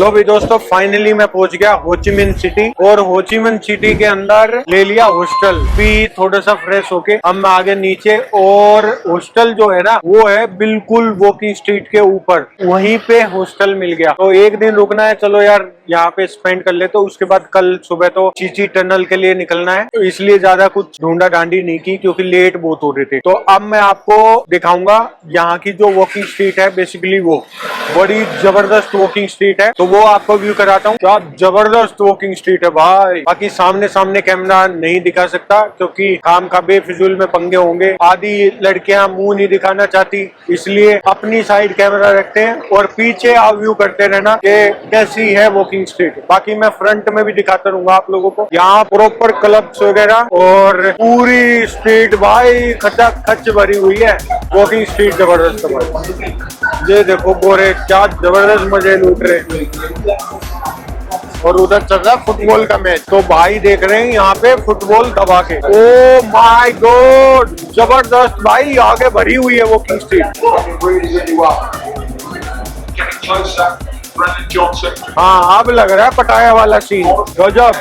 लो भी दोस्तों, फाइनली मैं पहुंच गया होचिमिन सिटी, और होचिमिन सिटी के अंदर ले लिया हॉस्टल भी। थोड़ा सा फ्रेश होके अब मैं आगे नीचे, और हॉस्टल जो है ना वो है बिल्कुल वॉकिंग स्ट्रीट के ऊपर, वहीं पे हॉस्टल मिल गया। तो एक दिन रुकना है, चलो यार यहाँ पे स्पेंड कर ले। तो उसके बाद कल सुबह तो चीची टनल के लिए निकलना है, तो इसलिए ज्यादा कुछ ढूंढा ढांडी नहीं की क्योंकि लेट बहुत हो रहे थे। तो अब मैं आपको दिखाऊंगा यहाँ की जो वॉकिंग स्ट्रीट है, बेसिकली वो बड़ी जबरदस्त वॉकिंग स्ट्रीट है, तो वो आपको व्यू कराता हूँ। क्या जबरदस्त वॉकिंग स्ट्रीट है भाई। बाकी सामने सामने कैमरा नहीं दिखा सकता क्योंकि काम का बेफिजूल में पंगे होंगे। आधी लड़कियां मुंह नहीं दिखाना चाहती, इसलिए अपनी साइड कैमरा रखते हैं और पीछे आप व्यू करते रहना कि कैसी है वॉकिंग स्ट्रीट। बाकी मैं फ्रंट में भी दिखाता रहूंगा आप लोगों को। यहाँ प्रॉपर क्लब्स वगैरह और पूरी स्ट्रीट भाई खचा खच भरी हुई है। वॉकिंग स्ट्रीट जबरदस्त है भाई। ये देखो गोरे क्या जबरदस्त मजे लूट रहे हैं। और उधर चल रहा फुटबॉल का मैच, तो भाई देख रहे हैं यहाँ पे फुटबॉल दबा के। ओ माय गॉड, जबरदस्त भाई, आगे भरी हुई है वॉकिंग स्ट्रीट। हाँ अब लग रहा है पटाया वाला सीन, गजब।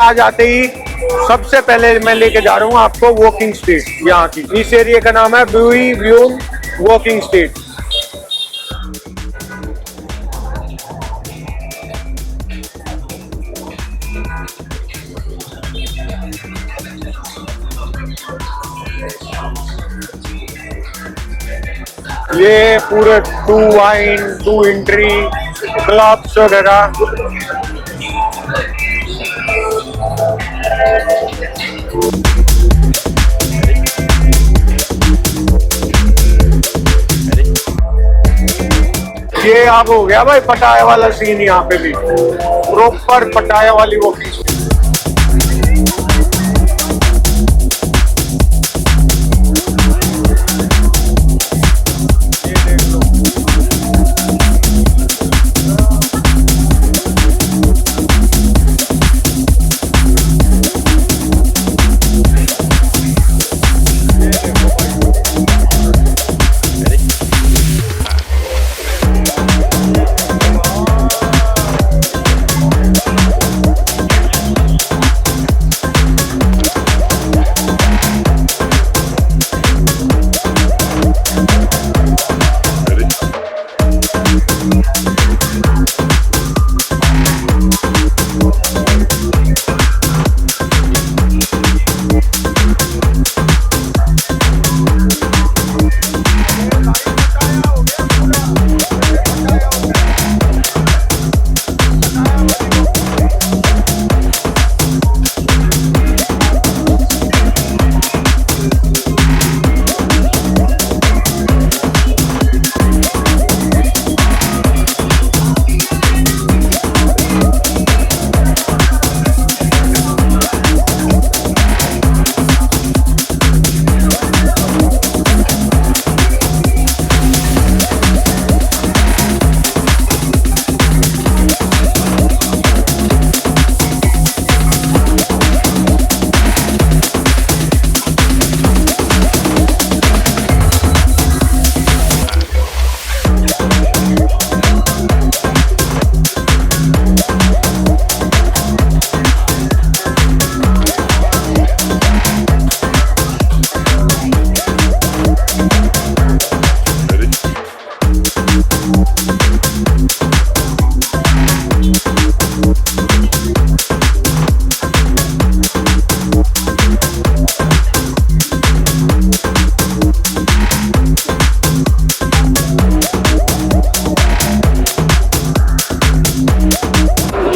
आ जाते ही सबसे पहले मैं लेके जा रहा हूँ आपको वॉकिंग स्ट्रीट यहाँ की। इस एरिया का नाम है ब्यूई व्यून वॉकिंग स्ट्रीट। ये पूरे 2 वाइन 2 एंट्री क्लब्स वगैरह। ये अब हो गया भाई पटाया वाला सीन, यहाँ पे भी प्रॉपर पटाया वाली वॉकिंग स्ट्रीट।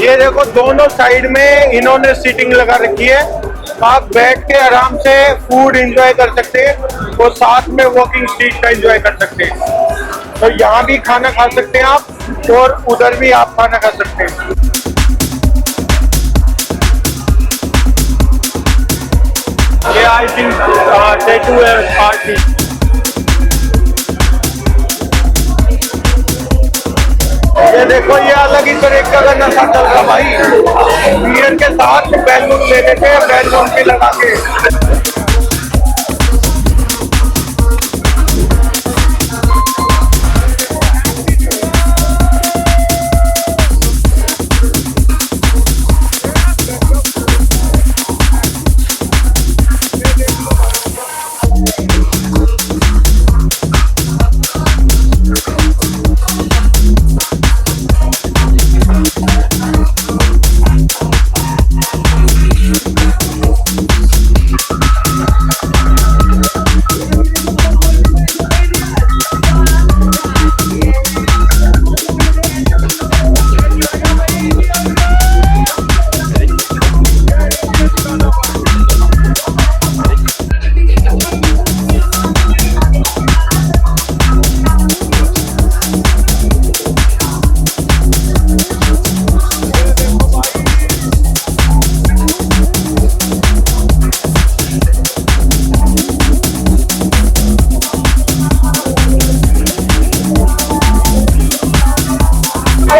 ये देखो दोनों साइड में इन्होंने सीटिंग लगा रखी है, आप बैठ के आराम से फूड एंजॉय कर सकते हैं और साथ में वॉकिंग स्ट्रीट का एंजॉय कर सकते हैं। तो यहाँ भी खाना खा सकते हैं आप और उधर भी आप खाना खा सकते हैं। ये आई थिंक टैटू है पार्टी। ये देखो ये अलग ही तरीके का नशा चल रहा भाई, बियर के साथ बैलून ले लेते हैं, बैलून पे लगा के। ये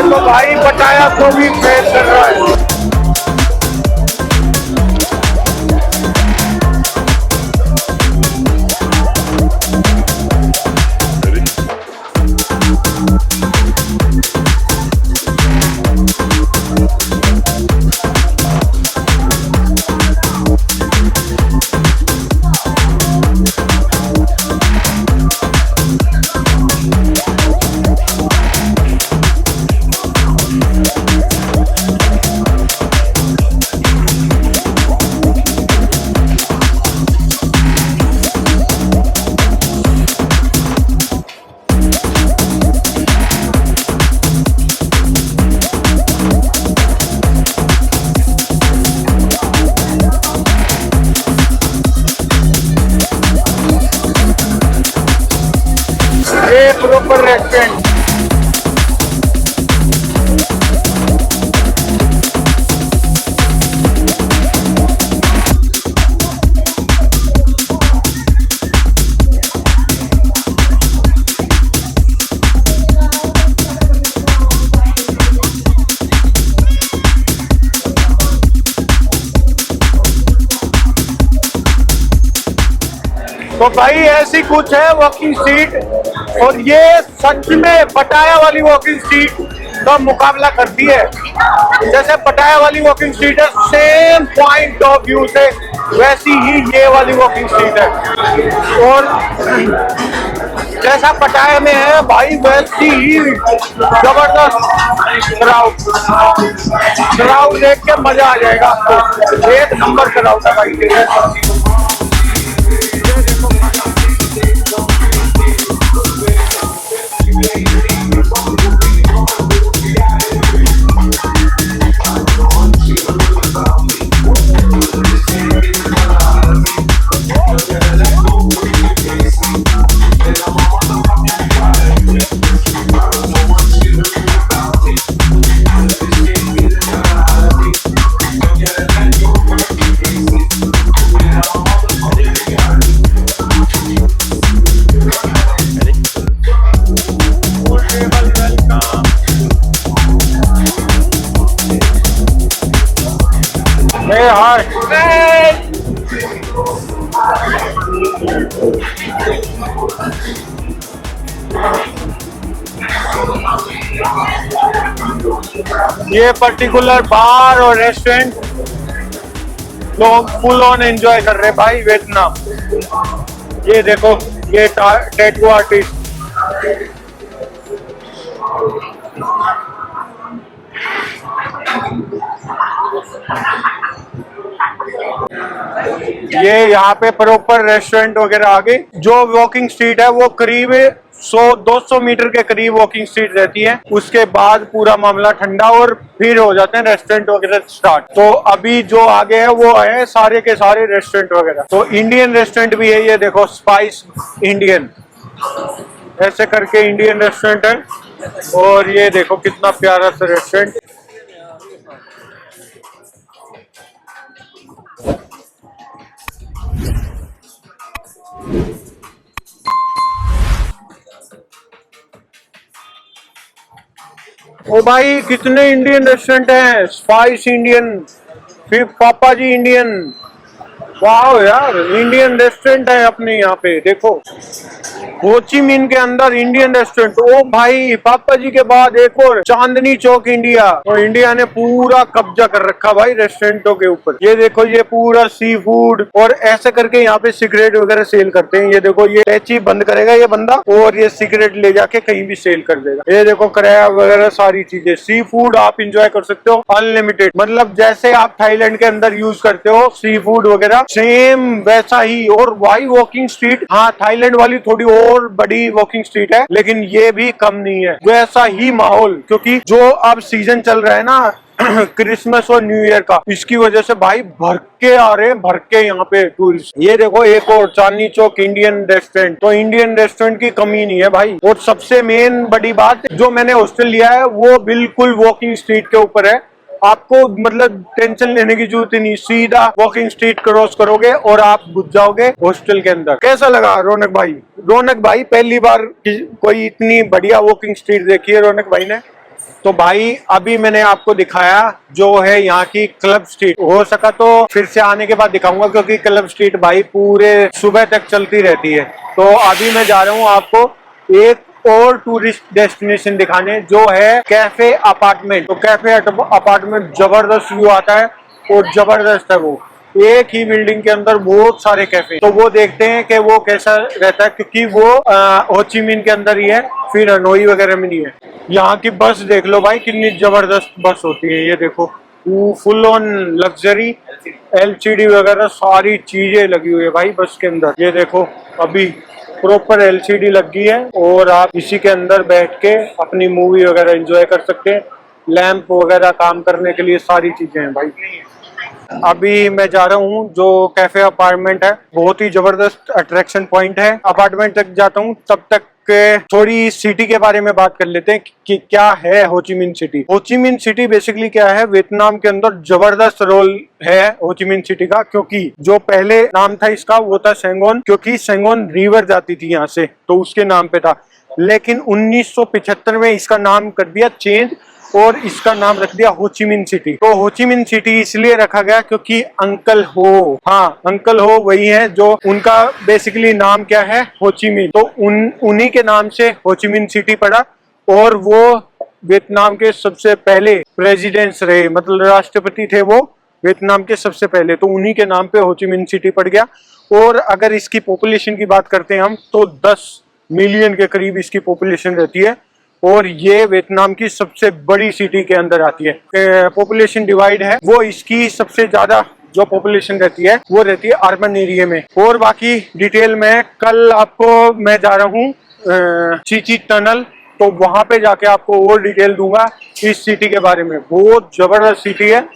तो भाई पटाया को भी फेल कर रहा है। ये प्रॉपर रेस्टोरेंट। तो भाई ऐसी कुछ है वॉकिंग स्ट्रीट, और ये सच में पटाया वाली वॉकिंग स्ट्रीट का मुकाबला करती है। जैसे पटाया वाली वॉकिंग स्ट्रीट है सेम पॉइंट ऑफ व्यू से, वैसी ही ये वाली वॉकिंग स्ट्रीट है। और जैसा पटाया में है भाई वैसी ही जबरदस्त क्राउड देख के मजा आ जाएगा आपको। एक नंबर क्राउड है भाई। ये पर्टिकुलर बार और रेस्टोरेंट लोग फुल ऑन एंजॉय कर रहे हैं भाई वियतनाम। ये देखो ये टैटू आर्टिस्ट, ये यहाँ पे प्रॉपर रेस्टोरेंट वगैरह आगे। जो वॉकिंग स्ट्रीट है वो करीब 100-200 मीटर के करीब वॉकिंग स्ट्रीट रहती है। उसके बाद पूरा मामला ठंडा और फिर हो जाते हैं रेस्टोरेंट वगैरह स्टार्ट। तो अभी जो आगे है वो है सारे के सारे रेस्टोरेंट वगैरह। तो इंडियन रेस्टोरेंट भी है, ये देखो स्पाइस इंडियन ऐसे करके इंडियन रेस्टोरेंट है। और ये देखो कितना प्यारा सा रेस्टोरेंट। ओ भाई कितने इंडियन रेस्टोरेंट हैं, स्पाइस इंडियन, फिर पापा जी इंडियन। वाह यार इंडियन रेस्टोरेंट है अपने यहाँ पे। देखो होची मिन के अंदर इंडियन रेस्टोरेंट। ओ भाई पापा जी के बाद एक और चांदनी चौक इंडिया। तो इंडिया ने पूरा कब्जा कर रखा भाई रेस्टोरेंटों के ऊपर। ये देखो ये पूरा सी फूड और ऐसे करके यहाँ पे सिगरेट वगैरह सेल करते हैं। ये देखो ये टैची बंद करेगा ये बंदा और ये सिगरेट ले जाके कहीं भी सेल कर देगा। ये देखो क्रैब वगैरह सारी चीजें। सी फूड आप इंजॉय कर सकते हो अनलिमिटेड, मतलब जैसे आप थाईलैंड के अंदर यूज करते हो सी फूड वगैरह सेम वैसा ही। और वाई वॉकिंग स्ट्रीट, हाँ थाईलैंड वाली थोड़ी और बड़ी वॉकिंग स्ट्रीट है लेकिन ये भी कम नहीं है, वैसा ही माहौल। क्योंकि जो अब सीजन चल रहा है ना क्रिसमस और न्यू ईयर का, इसकी वजह से भाई भर के आ रहे हैं, भर के यहाँ पे टूरिस्ट। ये देखो एक और चांदनी चौक इंडियन रेस्टोरेंट। तो इंडियन रेस्टोरेंट की कमी नहीं है भाई। और सबसे मेन बड़ी बात जो मैंने हॉस्टल लिया है वो बिल्कुल वॉकिंग स्ट्रीट के ऊपर है। आपको मतलब टेंशन लेने की जरूरत ही नहीं, सीधा वॉकिंग स्ट्रीट क्रॉस करोगे और आप घुस जाओगे हॉस्टल के अंदर। कैसा लगा रौनक भाई? रौनक भाई पहली बार कोई इतनी बढ़िया वॉकिंग स्ट्रीट देखी है रौनक भाई ने। तो भाई अभी मैंने आपको दिखाया जो है यहाँ की क्लब स्ट्रीट, हो सका तो फिर से आने के बाद दिखाऊंगा, क्योंकि क्लब स्ट्रीट भाई पूरे सुबह तक चलती रहती है। तो अभी मैं जा रहा हूँ आपको एक और टूरिस्ट डेस्टिनेशन दिखाने, जो है कैफे अपार्टमेंट। तो कैफे अपार्टमेंट जबरदस्त व्यू आता है और जबरदस्त है वो, एक ही बिल्डिंग के अंदर बहुत सारे कैफे। तो वो देखते हैं कि वो कैसा रहता है, क्योंकि वो हो ची मिन के अंदर ही है, फिर हनोई वगैरह में नहीं है। यहाँ की बस देख लो भाई, कितनी जबरदस्त बस होती है। ये देखो फुल ऑन लग्जरी, एलसीडी वगैरह सारी चीजें लगी हुई है भाई बस के अंदर। ये देखो अभी प्रॉपर एलसीडी लगी है और आप इसी के अंदर बैठ के अपनी मूवी वगैरह एंजॉय कर सकते हैं। लैंप वगैरह काम करने के लिए सारी चीजें हैं भाई। अभी मैं जा रहा हूँ जो कैफे अपार्टमेंट है, बहुत ही जबरदस्त अट्रैक्शन पॉइंट है। अपार्टमेंट तक जाता हूँ, तब तक थोड़ी सिटी के बारे में बात कर लेते हैं कि क्या है हो ची मिन सिटी। हो ची मिन सिटी बेसिकली क्या है, वियतनाम के अंदर जबरदस्त रोल है हो ची मिन सिटी का, क्योंकि जो पहले नाम था इसका वो था सेंगोन, क्योंकि सेंगोन रिवर जाती थी यहाँ से, तो उसके नाम पे था। लेकिन 1975 में इसका नाम कर दिया चेंज और इसका नाम रख दिया हो ची मिन सिटी। तो हो ची मिन सिटी इसलिए रखा गया क्योंकि अंकल हो, हाँ अंकल हो वही है, जो उनका बेसिकली नाम क्या है हो ची मिन, तो उन्हीं के नाम से हो ची मिन सिटी पड़ा। और वो वियतनाम के सबसे पहले प्रेसिडेंट्स रहे, मतलब राष्ट्रपति थे वो वियतनाम के सबसे पहले, तो उन्हीं के नाम पे हो ची मिन सिटी पड़ गया। और अगर इसकी पॉपुलेशन की बात करते हैं हम, तो 10 मिलियन के करीब इसकी पॉपुलेशन रहती है और ये वियतनाम की सबसे बड़ी सिटी के अंदर आती है। पॉपुलेशन डिवाइड है, वो इसकी सबसे ज्यादा जो पॉपुलेशन रहती है वो रहती है अर्बन एरिया में। और बाकी डिटेल में कल आपको मैं जा रहा हूँ चीची टनल, तो वहां पे जाके आपको और डिटेल दूंगा इस सिटी के बारे में। बहुत जबरदस्त सिटी है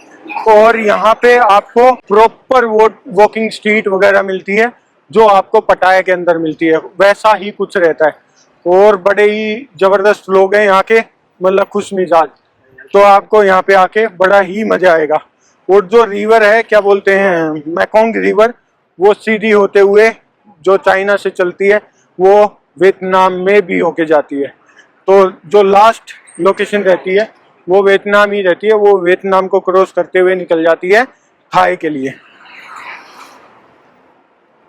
और यहाँ पे आपको प्रॉपर वॉकिंग स्ट्रीट वगैरह मिलती है, जो आपको पटाया के अंदर मिलती है, वैसा ही कुछ रहता है। और बड़े ही जबरदस्त लोग हैं यहाँ के, मतलब खुश मिजाज, तो आपको यहाँ पे आके बड़ा ही मजा आएगा। और जो रिवर है, क्या बोलते हैं, मैकोंग रिवर, वो सीधी होते हुए जो चाइना से चलती है वो वियतनाम में भी होके जाती है। तो जो लास्ट लोकेशन रहती है वो वियतनाम ही रहती है, वो वियतनाम को क्रॉस करते हुए निकल जाती है थाई के लिए।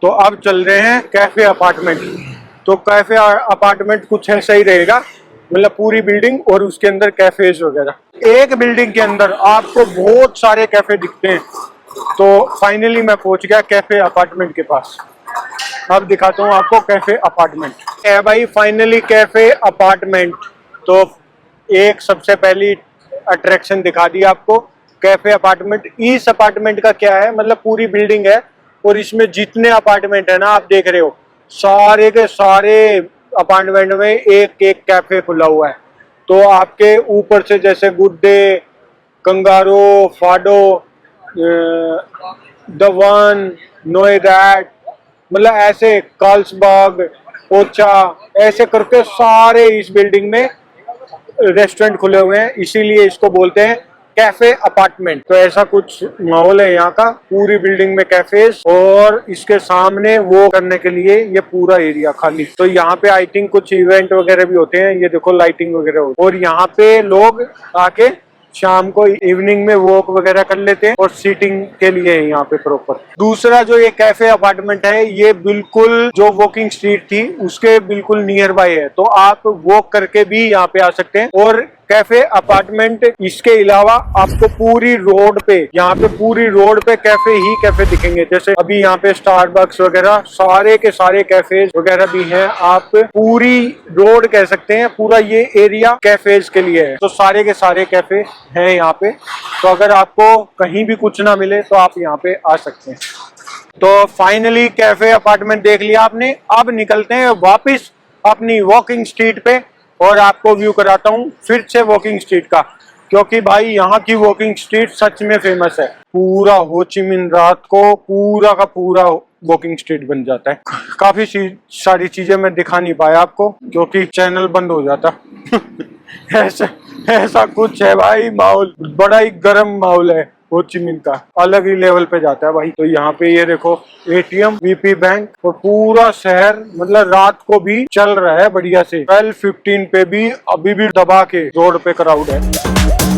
तो अब चल रहे हैं कैफे अपार्टमेंट। तो कैफे अपार्टमेंट कुछ ऐसा ही रहेगा, मतलब पूरी बिल्डिंग और उसके अंदर कैफेज वगैरह। एक बिल्डिंग के अंदर आपको बहुत सारे कैफे दिखते हैं। तो फाइनली मैं पहुंच गया कैफे अपार्टमेंट के पास। अब दिखाता हूँ आपको कैफे अपार्टमेंट है भाई, फाइनली कैफे अपार्टमेंट। तो एक सबसे पहली अट्रैक्शन दिखा दी आपको, कैफे अपार्टमेंट। इस अपार्टमेंट का क्या है, मतलब पूरी बिल्डिंग है और इसमें जितने अपार्टमेंट है ना, आप देख रहे हो सारे के सारे अपार्टमेंट में एक एक कैफे खुला हुआ है। तो आपके ऊपर से जैसे गुड डे, कंगारो, फाडो, द वन, नोए दैट, मतलब ऐसे कार्ल्सबर्ग, ओचा, ऐसे करके सारे इस बिल्डिंग में रेस्टोरेंट खुले हुए हैं, इसीलिए इसको बोलते हैं कैफे अपार्टमेंट। तो ऐसा कुछ माहौल है यहाँ का, पूरी बिल्डिंग में कैफेज और इसके सामने वो करने के लिए ये पूरा एरिया खाली। तो यहाँ पे आई थिंक कुछ इवेंट वगैरह भी होते हैं, ये देखो लाइटिंग वगैरह होती है। और यहाँ पे लोग आके शाम को इवनिंग में वॉक वगैरह कर लेते हैं और सीटिंग के लिए है यहाँ पे प्रॉपर। दूसरा जो ये कैफे अपार्टमेंट है, ये बिल्कुल जो वॉकिंग स्ट्रीट थी उसके बिल्कुल नियर बाय है, तो आप वॉक करके भी यहाँ पे आ सकते हैं। और कैफे अपार्टमेंट इसके अलावा आपको पूरी रोड पे, यहाँ पे पूरी रोड पे कैफे ही कैफे दिखेंगे। जैसे अभी यहाँ पे स्टारबक्स वगैरह सारे के सारे कैफेज वगैरह भी हैं। आप पूरी रोड कह सकते हैं, पूरा ये एरिया कैफेज के लिए है। तो सारे के सारे कैफे हैं यहाँ पे। तो अगर आपको कहीं भी कुछ ना मिले तो आप यहाँ पे आ सकते हैं। तो फाइनली कैफे अपार्टमेंट देख लिया आपने। अब निकलते हैं वापिस अपनी वॉकिंग स्ट्रीट पे और आपको व्यू कराता हूँ फिर से वॉकिंग स्ट्रीट का, क्योंकि भाई यहाँ की वॉकिंग स्ट्रीट सच में फेमस है। पूरा हो ची मिन रात को पूरा का पूरा वॉकिंग स्ट्रीट बन जाता है। काफी सारी चीजें मैं दिखा नहीं पाया आपको क्योंकि चैनल बंद हो जाता ऐसा ऐसा कुछ है भाई, माहौल बड़ा ही गर्म माहौल है हो ची मिन्ह का, अलग ही लेवल पे जाता है भाई। तो यहाँ पे ये देखो एटीएम, वीपी बैंक और पूरा शहर मतलब रात को भी चल रहा है बढ़िया से। 12:15 पे भी अभी भी दबा के रोड पे क्राउड है।